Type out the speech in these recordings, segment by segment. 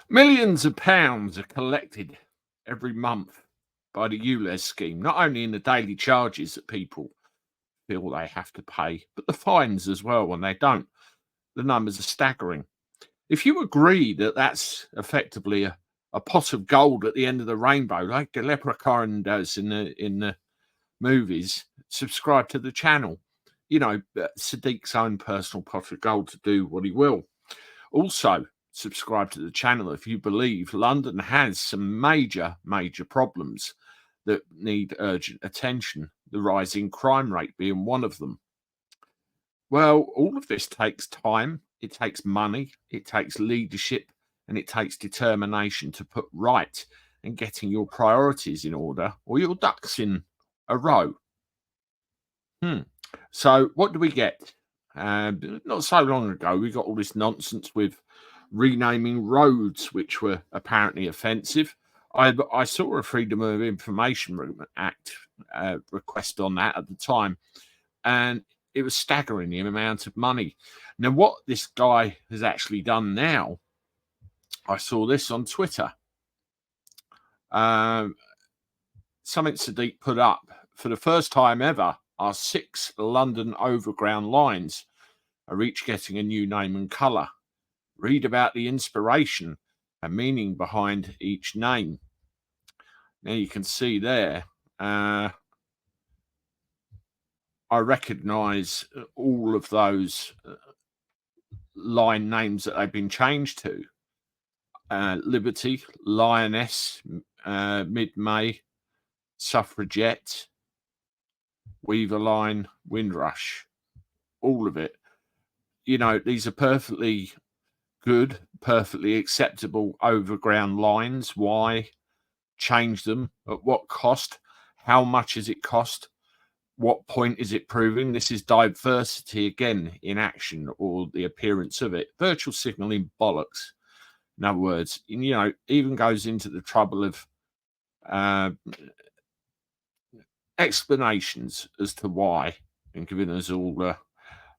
Millions of pounds are collected every month by the ULEZ scheme, not only in the daily charges that people feel they have to pay, but the fines as well when they don't. The numbers are staggering. If you agree that that's effectively a pot of gold at the end of the rainbow, like the leprechaun does in the movies, subscribe to the channel. You know, Sadiq's own personal pot of gold to do what he will. Also, subscribe to the channel if you believe London has some major problems that need urgent attention, the rising crime rate being one of them. Well, all of this takes time, it takes money, it takes leadership, and it takes determination to put right and getting your priorities in order or your ducks in a row. So what do we get? Not so long ago, we got all this nonsense with renaming roads, which were apparently offensive. I saw a Freedom of Information Movement Act request on that at the time, and it was staggering the amount of money. Now, what this guy has actually done now, I saw this on Twitter. Something Sadiq put up for the first time ever. Our 6 London overground lines are each getting a new name and colour. Read about the inspiration and meaning behind each name. Now you can see there, I recognise all of those line names that they've been changed to. Liberty, Lioness, Mid-May, Suffragette, Weaver Line, Windrush, all of it. You know, these are perfectly good, perfectly acceptable overground lines. Why change them? At what cost? How much has it cost? What point is it proving? This is diversity again in action, or the appearance of it. Virtual signalling bollocks. In other words, you know, even goes into the trouble of explanations as to why, and giving us all a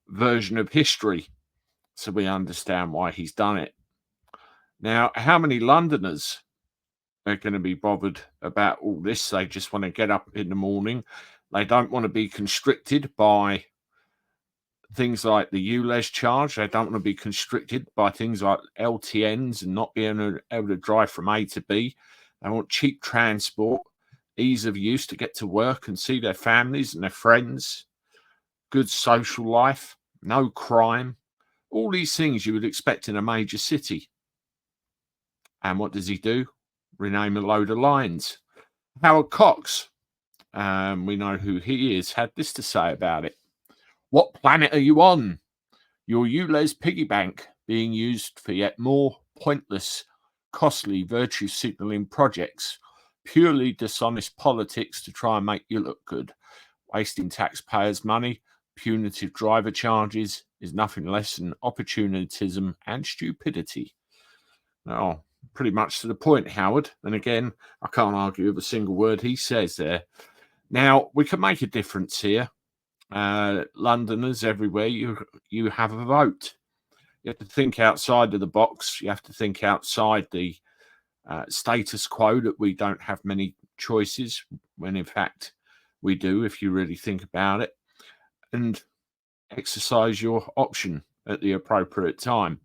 version of history so we understand why he's done it. Now, how many Londoners are going to be bothered about all this? They just want to get up in the morning. They don't want to be constricted by things like the ULEZ charge. They don't want to be constricted by things like LTNs and not being able to drive from A to B. They want cheap transport, ease of use to get to work and see their families and their friends, good social life, no crime, all these things you would expect in a major city. And what does he do? Rename a load of lines. Howard Cox, we know who he is, had this to say about it. What planet are you on? Your ULEZ piggy bank being used for yet more pointless, costly virtue signalling projects, purely dishonest politics to try and make you look good, wasting taxpayers' money, punitive driver charges is nothing less than opportunism and stupidity. Now, pretty much to the point, Howard. And again, I can't argue with a single word he says there. Now, we can make a difference here. Londoners everywhere, you have a vote. You have to think outside of the box. You have to think outside the status quo that we don't have many choices, when in fact we do, if you really think about it, and exercise your option at the appropriate time,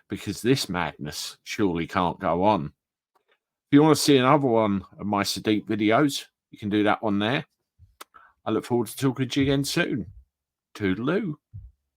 because this madness surely can't go on. If you want to see another one of my Sadiq videos, you can do that one there. I look forward to talking to you again soon. Toodaloo.